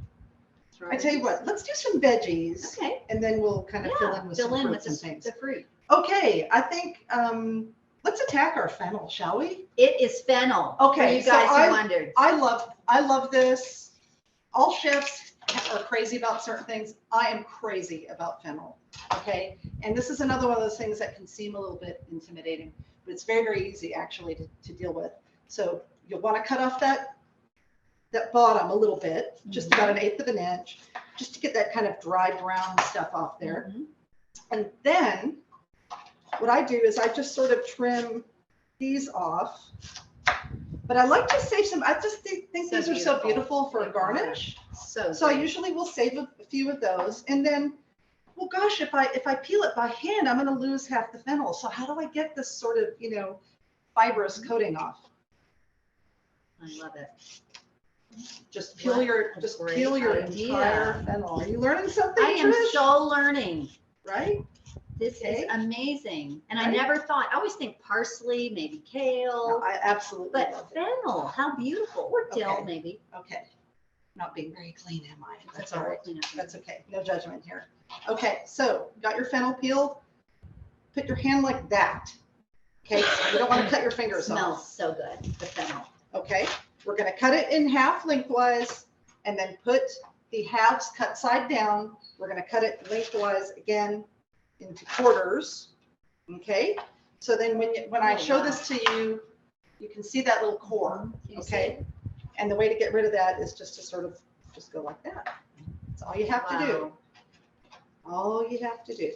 I tell you what, let's do some veggies. Okay. And then we'll kind of fill in with some fruits and the, things. the fruit. Okay, I think, let's attack our fennel, shall we? It is fennel. Okay, For you so guys who wondered. I love this. All chefs are crazy about certain things. I am crazy about fennel. Okay, and this is another one of those things that can seem a little bit intimidating, but it's very, very easy actually to deal with. So you'll want to cut off that bottom a little bit, just about 1/8 of an inch, just to get that kind of dry brown stuff off there. And then what I do is I just sort of trim these off. But I like to save some, I just think So these are so beautiful. beautiful for a garnish. So So I great. usually will save a few of those. And then, well, gosh, if I peel it by hand, I'm going to lose half the fennel. So how do I get this sort of, you know, fibrous coating off? I love it. Just peel What your, a just great peel your idea. entire fennel. Are you learning something, I am Trish? so learning. Right? This Okay. is amazing. And I Right? never thought, I always think parsley, maybe kale, No, I absolutely love but it. fennel, how beautiful. Or dill, Okay. maybe. Okay. Not being very clean, am I? That's okay, all we'll right. clean up. That's okay. No judgment here. Okay, so got your fennel peeled. Put your hand like that. Okay, so you don't want to cut your fingers off. Smells so good, the fennel. Okay, we're going to cut it in half lengthwise and then put the halves cut side down. We're going to cut it lengthwise again into quarters. Okay, so then when I show this to you, you can see that little core. Can you see Okay, it? and the way to get rid of that is just to sort of just go like that. That's all you have to do. Wow. All you have to do.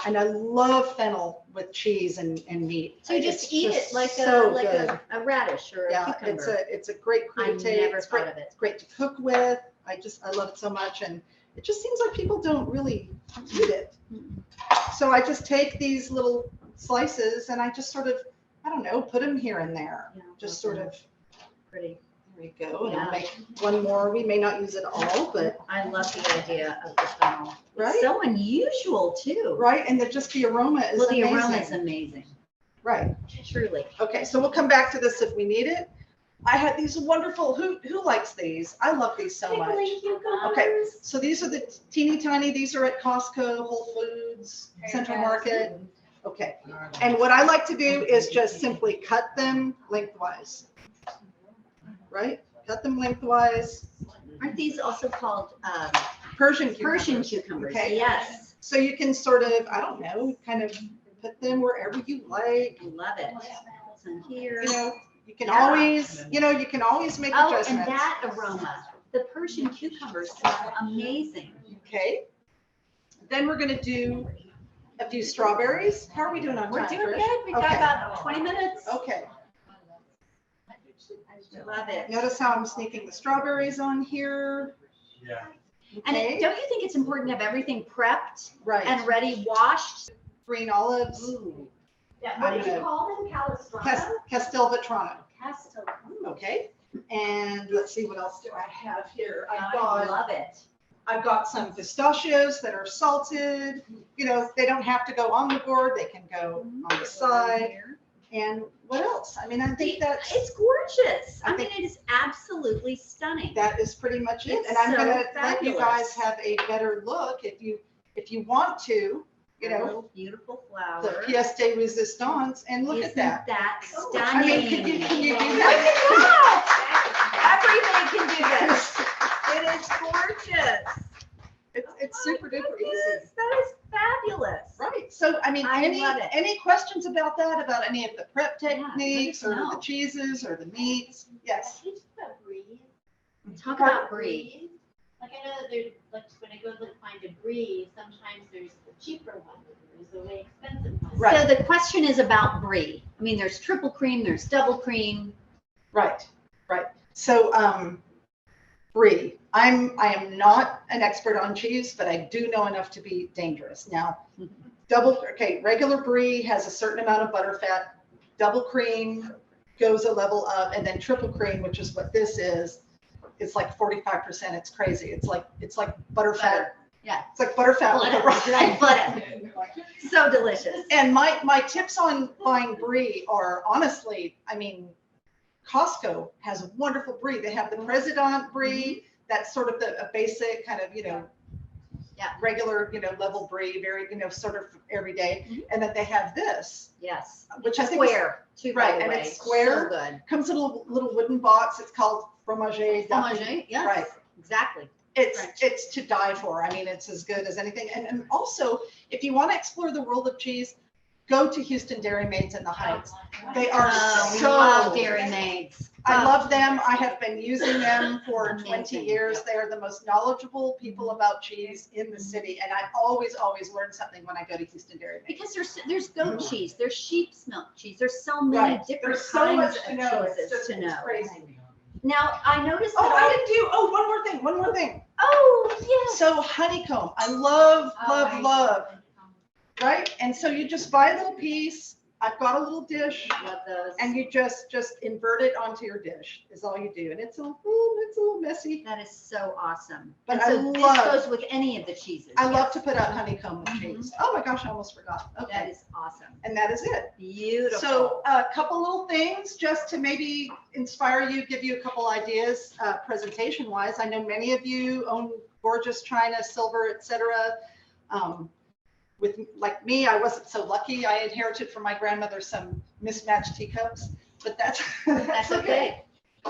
And I love fennel with cheese and meat. So you just It's eat just it like so a good. radish or a Yeah, cucumber. it's a great I crudité. never It's thought great, of it. it's great to cook with. I love it so much, and it just seems like people don't really eat it. So I just take these little slices and I just sort of, I don't know, put them here and there. Yeah, Just love sort that. of, Pretty. there we go. And I'll Yeah. make one more. We may not use it all, but I love the idea of the fennel. Right? It's so unusual too. right. And just the aroma is Well, the amazing. aroma is amazing. Right. Truly. Okay, so we'll come back to this if we need it. I had these wonderful, who likes these? I love these so much. Pickling cucumbers. Okay, so these are the teeny tiny, these are at Costco, Whole Foods, Central Market. Okay. And what I like to do is just simply cut them lengthwise. Right? Cut them lengthwise. Aren't these also called Persian cucumbers. Persian cucumbers? Okay. Yes. So you can sort of, I don't know, kind of put them wherever you like. I love it. Some here. You can always, you can always make adjustments. And that aroma. The Persian cucumbers smell amazing. Okay. Then we're going to do a few strawberries. How are we doing on time? We're doing Trish? good. We've got Okay. about 20 minutes. Okay. Love it. Notice how I'm sneaking the strawberries on here. Yeah. And Okay. don't you think it's important to have everything prepped Right. and ready, washed? Green olives. Ooh. Yeah, what what did you call them? Calistrata? Castelvetrano. Castel. Okay. And let's see, what else do I have here? I love it. I've got some pistachios that are salted. They don't have to go on the board. They can go on the side. And what else? I mean, I think that's, It's gorgeous. I I mean, think- it is absolutely stunning. that is pretty much it. It's And I'm so going to let you guys fabulous. have a better look if you want to, Little beautiful flower. the pièce de résistance, and look Isn't at that. that I mean, stunning? can you do Look that? at that. Everybody can do this. It is gorgeous. It's super duper easy. Goodness, that is fabulous. Right. So, I mean, I love it. any questions about that, about any of the prep let us techniques or know. the cheeses or the meats? Yes. Can you talk about Brie? Talk about Brie. Like I know that there's, like when I go look find a Brie, sometimes there's the cheaper one, there's the way expensive one. Right. So the question is about Brie. I mean, there's triple cream, there's double cream. Right. Right. So, Brie, I am not an expert on cheese, but I do know enough to be dangerous. Now, regular Brie has a certain amount of butter fat. Double cream goes a level up, and then triple cream, which is what this is, it's like 45%. It's crazy. It's like butter fat. Yeah. It's like butter fat with a Butter. rice. Butter. So delicious. And my tips on buying Brie are, honestly, I mean, Costco has a wonderful Brie. They have the President Brie. That's sort of a basic kind of, regular, level Brie, very, sort of everyday. Mhm. And then they have this, Yes. which I think is, Square, too, by right, the and way. it's square. So good. comes in a little wooden box. It's called fromage. Fromage, yes. Right. Exactly. It's to die for. I mean, it's as good as anything. And also, if you want to explore the world of cheese, go to Houston Dairy Maids in the Heights. They are We so love Dairy Maids. I love them. I have been using them for 20 Amazing. years. They are the most knowledgeable people about cheese in the city. And I always learn something when I go to Houston Dairy Maids. Because there's goat cheese, there's sheep's milk cheese, there's so many Right. different There's so kinds much of to know. It's cheeses just to know. crazy. Now, I noticed Oh, that I didn't do, one more thing. oh, yes. So honeycomb, I love, right? And so you just buy a little piece. I've got a little dish, Love those. and you just invert it onto your dish is all you do. And it's a little messy. That is so awesome. But And so I this love- goes with any of the cheeses. I love yes. to put out honeycomb with cheese. Oh my gosh, I almost forgot. That Okay. is awesome. And that is it. Beautiful. So a couple little things just to maybe inspire you, give you a couple ideas presentation wise. I know many of you own gorgeous china, silver, etc. With like me, I wasn't so lucky. I inherited from my grandmother some mismatched teacups, but that's that's okay.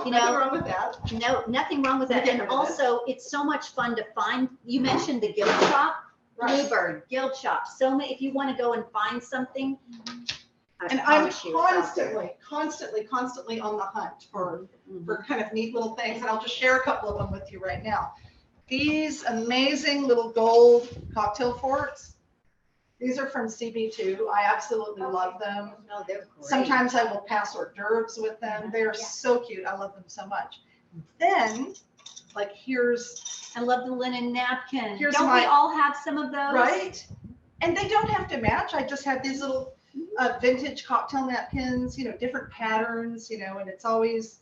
You Nothing know, wrong with that. no, nothing wrong with that. We're getting And rid of it. also, it's so much fun to find. You mentioned the guild shop, Right. Bluebird, guild shop. So many, if you want to go and find something, I And I'm promise you it's out there. constantly on the hunt for Mhm. kind of neat little things. And I'll just share a couple of them with you right now. These amazing little gold cocktail forks. These are from CB2. I absolutely love them. Oh, they're great. Sometimes I will pass hors d'oeuvres with them. They are so cute. I love them so much. Then, like here's, I love the linen napkin. Here's Don't my- we all have some of those? right? And they don't have to match. I just have these little vintage cocktail napkins, different patterns, and it's always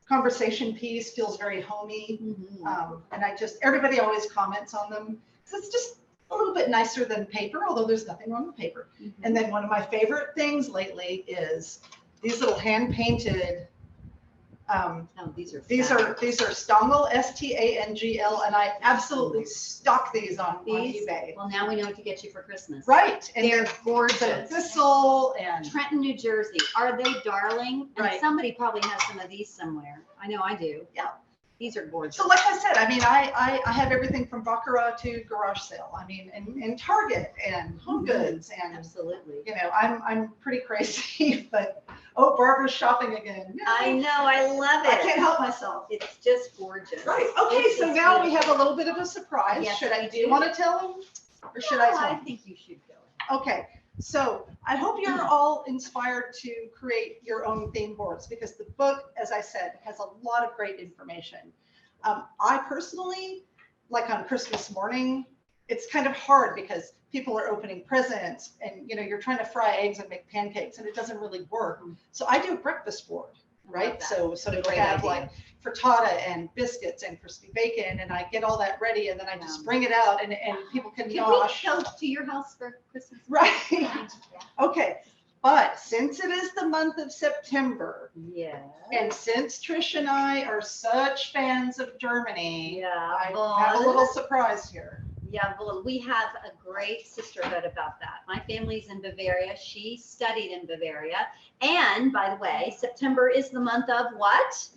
conversation piece, feels very homey. Mhm. And everybody always comments on them. 'Cause it's just a little bit nicer than paper, although there's nothing wrong with paper. Mhm. And then one of my favorite things lately is these little hand painted Oh, these are These are fabulous. Stangl, Stangl, and I absolutely stock these on These? eBay. Well, now we know what to get you for Christmas. Right, and They're they're gorgeous. thistle and Trenton, New Jersey. Are they darling? And Right. somebody probably has some of these somewhere. I know I do. Yeah. These are gorgeous. so like I said, I mean, I have everything from Baccarat to garage sale. I mean, and Target and Home Goods and Absolutely. you know, I'm pretty crazy, but oh, Barbara's shopping again. I know, I love I can't it. help myself. It's just gorgeous. Right. Okay, It's so just now we beautiful. have a little bit of a surprise. Yes, Should I we do you do. want to tell them? Or should No, I tell I them? think you should go. Okay, so I hope you're all inspired to create your own theme boards because the book, as I said, has a lot of great information. I personally, like on Christmas morning, it's kind of hard because people are opening presents and you know you're trying to fry eggs and make pancakes and it doesn't really work. So I do a breakfast board, right? So it'll Great have idea. like frittata and biscuits and crispy bacon and I get all that ready and then I just Yum. bring it out and people can Can we nosh. go to your house for Christmas? Right. Okay. But since it is the month of September, Yeah. and since Trish and I are such fans of Germany, Yeah. I have a little surprise here. Yeah, well, we have a great sisterhood about that. My family's in Bavaria. She studied in Bavaria. And by the way, September is the month of what?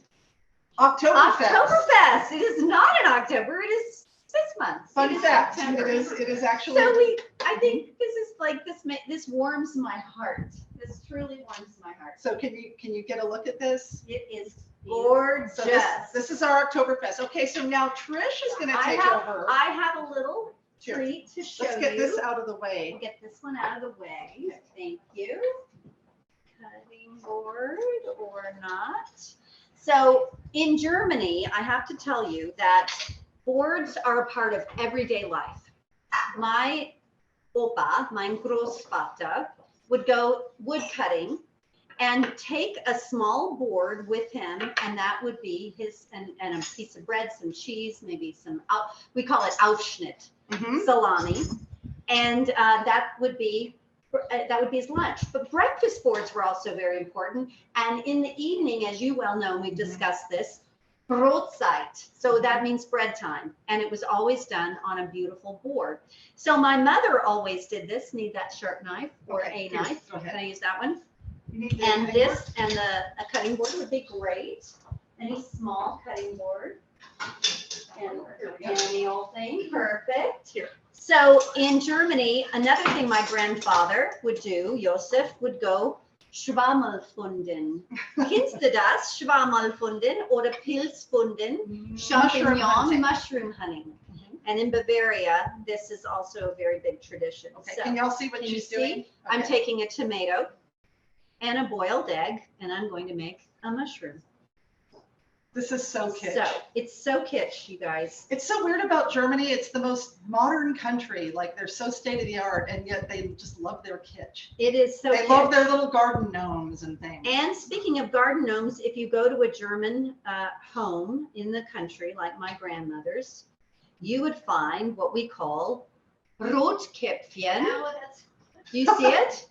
Oktoberfest. Oktoberfest. It is not in October. It is this month. Fun It is fact, September. it is actually. So I think this is like this warms my heart. This truly warms my heart. So can you get a look at this? It is gorgeous. So this is our Oktoberfest. Okay, so now Trish is going to I take have over. I have a little Sure. treat to show Let's get you. this out of the way. We'll get this one out of the way. Thank you. Cutting board or not. So in Germany, I have to tell you that boards are a part of everyday life. My Opa, mein Großvater, would go wood cutting and take a small board with him, and that would be his, and a piece of bread, some cheese, maybe some, we call it Aufschnitt, Mhm. salami, and that would be his lunch. But breakfast boards were also very important. And in the evening, as you well know, and we've discussed this, Brotzeit. So that means bread time. And it was always done on a beautiful board. So my mother always did this. Need that sharp knife or Okay, a here, knife. go ahead. Can I use that one? You need the And cutting this board? and a cutting board would be great. Any small cutting board. And any old thing. Perfect. Here. So in Germany, another thing my grandfather would do, Josef, would go Schwammelfunden. Kennst du das? Schwammelfunden oder Pilzfunden? Champignon, hunting. mushroom hunting. And in Bavaria, this is also a very big tradition. Okay, So can y'all see what can you she's see? doing? I'm Okay. taking a tomato and a boiled egg, and I'm going to make a mushroom. This is so kitsch. So it's so kitsch, you guys. It's so weird about Germany. It's the most modern country. Like they're so state of the art, and yet they just love their kitsch. It is so They kitsch. love their little garden gnomes and things. And speaking of garden gnomes, if you go to a German home in the country, like my grandmother's, you would find what we call Rotkäppchen. You see it?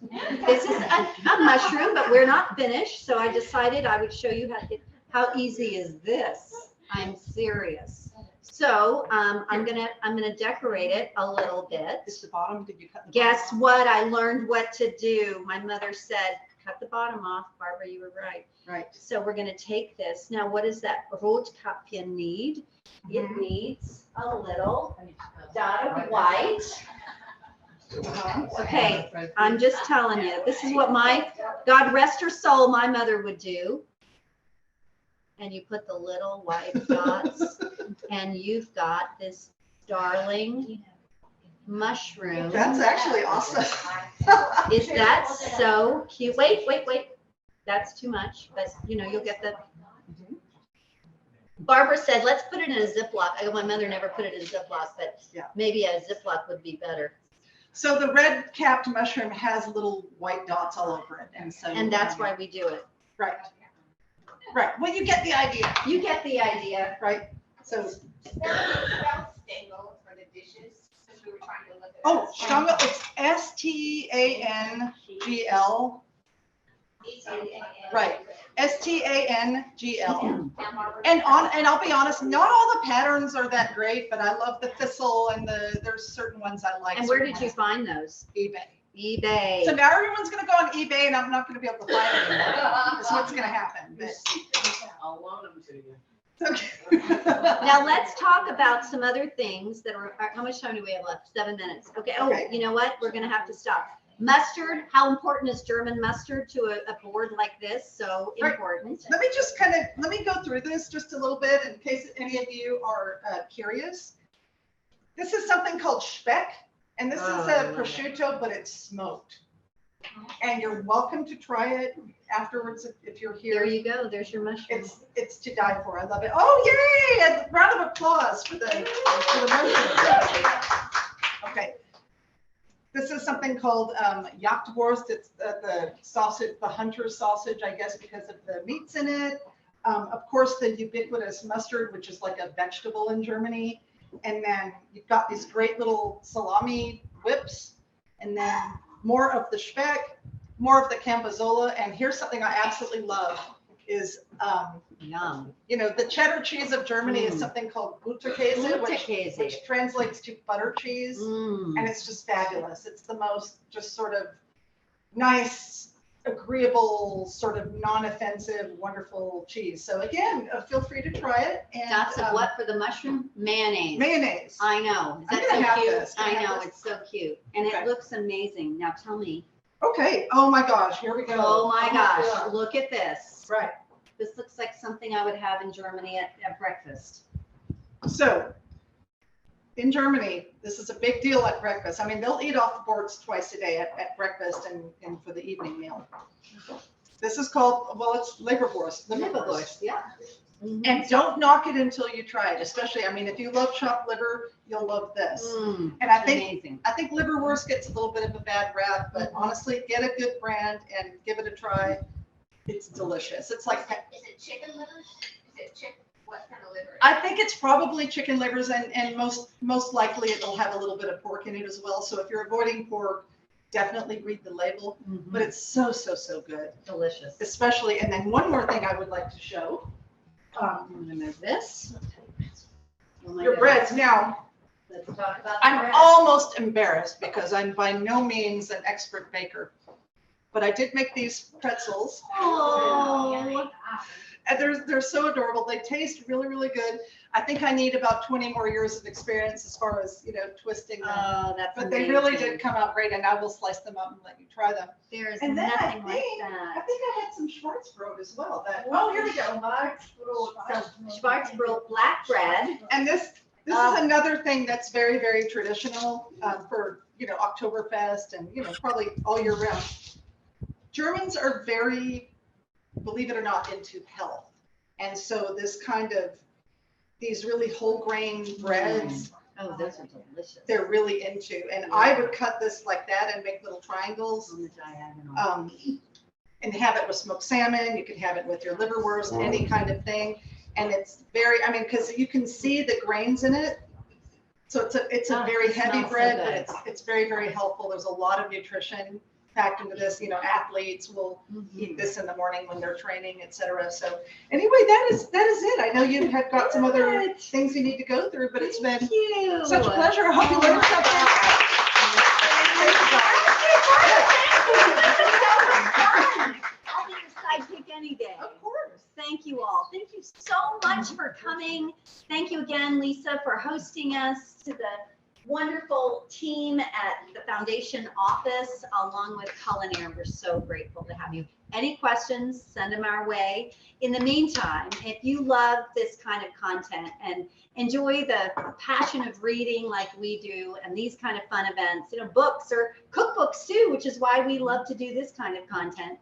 This is a mushroom, but we're not finished. So I decided I would show you how easy is this. I'm serious. So I'm gonna decorate it a little bit. Is the bottom? Did you cut the Guess bottom what? I learned what to do. My mother said, cut the bottom off. Barbara, you were right. off? Right. So we're gonna take this. Now, what does that Rotkäppchen need? It Mhm. needs a little dot of white. Okay, I'm just telling you, this is what God rest her soul, my mother would do. And you put the little white dots, and you've got this darling mushroom. That's actually awesome. Is that so cute? Wait. That's too much, but you'll get the. Barbara said, let's put it in a Ziploc. My mother never put it in a Ziploc, but Yeah. maybe a Ziploc would be better. So the red-capped mushroom has little white dots all over it, and so. And that's why we do it. Right. Right. Well, you get the idea, You get the idea. right? So. Spell Stengel for the dishes, since we were trying to look at. Oh, Stangl, it's Stangl. Right. Stangl. And I'll be honest, not all the patterns are that great, but I love the thistle and there's certain ones I like. And where did you find those? eBay. eBay. So now everyone's gonna go on eBay and I'm not gonna be able to find them. That's what's gonna happen. But I'll loan them to you. okay. Now let's talk about some other things that are, how much time do we have left? 7 minutes. Okay. Oh, Okay. you know what? We're going to have to stop. Mustard. How important is German mustard to a board like this? So Right. important. Let me go through this just a little bit in case any of you are curious. This is something called Speck, and this is a prosciutto, but it's smoked. And you're welcome to try it afterwards if you're here. There you go. There's your mushroom. It's to die for. I love it. Oh, yay! A round of applause for the mushroom. Okay. This is something called Jagdwurst. It's the sausage, the hunter's sausage, I guess, because of the meats in it. Of course, the ubiquitous mustard, which is like a vegetable in Germany. And then you've got these great little salami whips, and then more of the Speck, more of the Cambozola. And here's something I absolutely love is, Yum. you know, the cheddar cheese of Germany is something called Butterkäse, Butterkäse. which translates to butter cheese. Mm. And it's just fabulous. It's the most just sort of nice, agreeable, sort of non-offensive, wonderful cheese. So again, feel free to try it. And Dots of what for the mushroom? Mayonnaise. mayonnaise. I know. Is I'm that gonna so have cute? this. Can I I have know. this? It's so cute. And Okay. it looks amazing. Now tell me. Okay. Oh my gosh. Here we go. Oh my gosh. God. Look at this. Right. This looks like something I would have in Germany at breakfast. So in Germany, this is a big deal at breakfast. I mean, they'll eat off the boards twice a day at breakfast and for the evening meal. This is called, well, it's Leberwurst. Leberwurst, yeah. Mhm. And don't knock it until you try it, especially, I mean, if you love chopped liver, you'll love this. Mm, And I think amazing. liverwurst gets a little bit of a bad rap, but honestly, get a good brand and give it a try. It's delicious. It's like, Is it chicken liver? Is it chicken? What kind of liver? I think it's probably chicken livers and most likely it'll have a little bit of pork in it as well. So if you're avoiding pork, definitely read the label, but it's so, so, so good. Delicious. Especially, and then one more thing I would like to show. I'm gonna move this. Oh my Your goodness. breads. Now, Let's talk about the I'm bread. almost embarrassed because I'm by no means an expert baker, but I did make these pretzels. Oh, And they're so adorable. They taste really, really good. I think I need about 20 more years of experience as far as, you know, twisting them. oh, that's But amazing. they really did come out great, and I will slice them up and let you try them. There's And then I nothing like think that. I had some Schwarzbrot as well. Oh, here we go. So Schwarzbrot black bread. And this is another thing that's very, very traditional for, you know, Oktoberfest and, you know, probably all year round. Germans are very, believe it or not, into health. And so this kind of, these really whole grain breads, Oh, those are delicious. they're really into. And I would cut this like that and make little triangles. On the diagonal. And have it with smoked salmon. You can have it with your liverwurst, any kind of thing. And it's very, I mean, because you can see the grains in it. So it's a Oh, very it heavy smells so bread, good. but it's very, very helpful. There's a lot of nutrition packed into this. You know, athletes will eat this in the morning when they're training, et cetera. So anyway, that is it. I know you have got some other Good. things you need to go through, but it's been Thank you. such a pleasure. I hope you Oh learned my something. I'll be your sidekick any day. Of course. Thank you all. Thank you so much for coming. Thank you again, Lisa, for hosting us, to the wonderful team at the foundation office, along with Culinaire. We're so grateful to have you. Any questions, send them our way. In the meantime, if you love this kind of content and enjoy the passion of reading like we do and these kind of fun events, you know, books or cookbooks too, which is why we love to do this kind of content.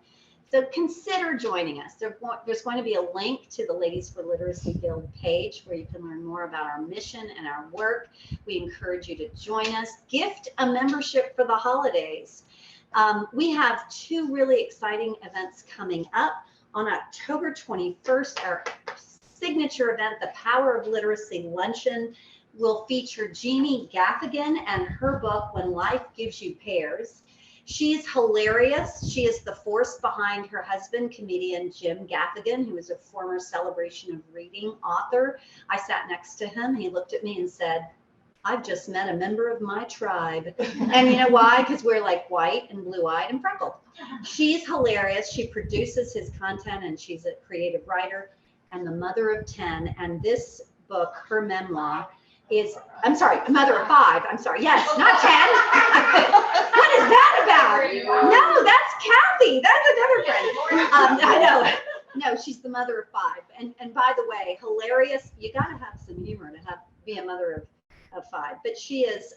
So consider joining us. There's going to be a link to the Ladies for Literacy Guild page where you can learn more about our mission and our work. We encourage you to join us. Gift a membership for the holidays. We have two really exciting events coming up. On October 21st, our signature event, the Power of Literacy Luncheon, will feature Jeannie Gaffigan and her book, When Life Gives You Pears. She's hilarious. She is the force behind her husband, comedian Jim Gaffigan, who is a former Celebration of Reading author. I sat next to him. He looked at me and said, I've just met a member of my tribe. And you know why? Because we're like white and blue-eyed and freckled. She's hilarious. She produces his content and she's a creative writer and the mother of 10. And this book, her memoir, is, I'm sorry, a mother of 5. I'm sorry. Yes, not 10. What is that about? No, that's Kathy. That's another friend. I know. No, she's the mother of 5. And by the way, hilarious. You got to have some humor to be a mother of 5. But she is,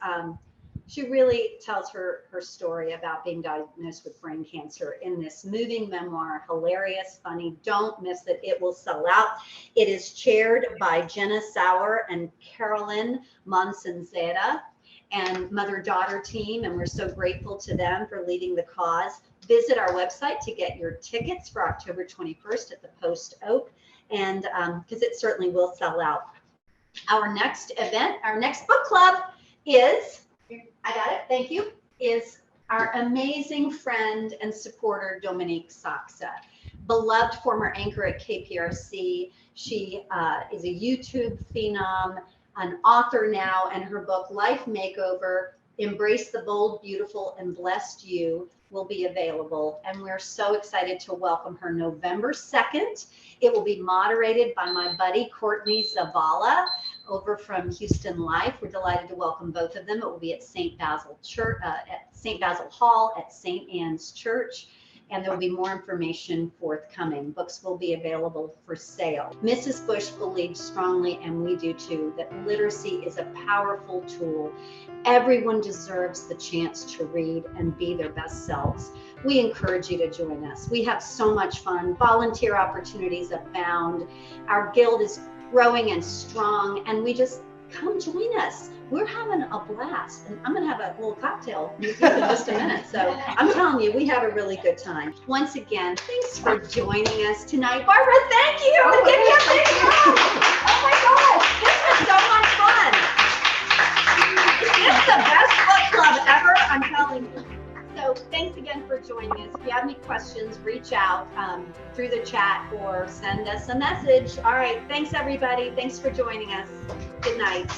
she really tells her story about being diagnosed with brain cancer in this moving memoir. Hilarious, funny. Don't miss it. It will sell out. It is chaired by Jenna Sauer and Carolyn Monsanzeta and mother-daughter team, and we're so grateful to them for leading the cause. Visit our website to get your tickets for October 21st at the Post Oak, and because it certainly will sell out. Our next event, our next book club is, I got it, thank you, is our amazing friend and supporter, Dominique Saxa. Beloved former anchor at KPRC. She is a YouTube phenom, an author now, and her book, Life Makeover, Embrace the Bold, Beautiful, and Blessed You, will be available. And we're so excited to welcome her November 2nd. It will be moderated by my buddy, Courtney Zavala, over from Houston Life. We're delighted to welcome both of them. It will be at St. Basil Church, at St. Basil Hall at St. Anne's Church. And there will be more information forthcoming. Books will be available for sale. Mrs. Bush believes strongly, and we do too, that literacy is a powerful tool. Everyone deserves the chance to read and be their best selves. We encourage you to join us. We have so much fun. Volunteer opportunities abound. Our guild is growing and strong, and we just come join us. We're having a blast, and I'm gonna have a little cocktail with you in just a minute. So I'm telling you, we have a really good time. Once again, thanks for joining us tonight. Barbara, thank you. I'm gonna give you a big hug. Oh my gosh, this was so much fun. It's the best book club ever, I'm telling you. So thanks again for joining us. If you have any questions, reach out through the chat or send us a message. All right, thanks everybody. Thanks for joining us. Good night.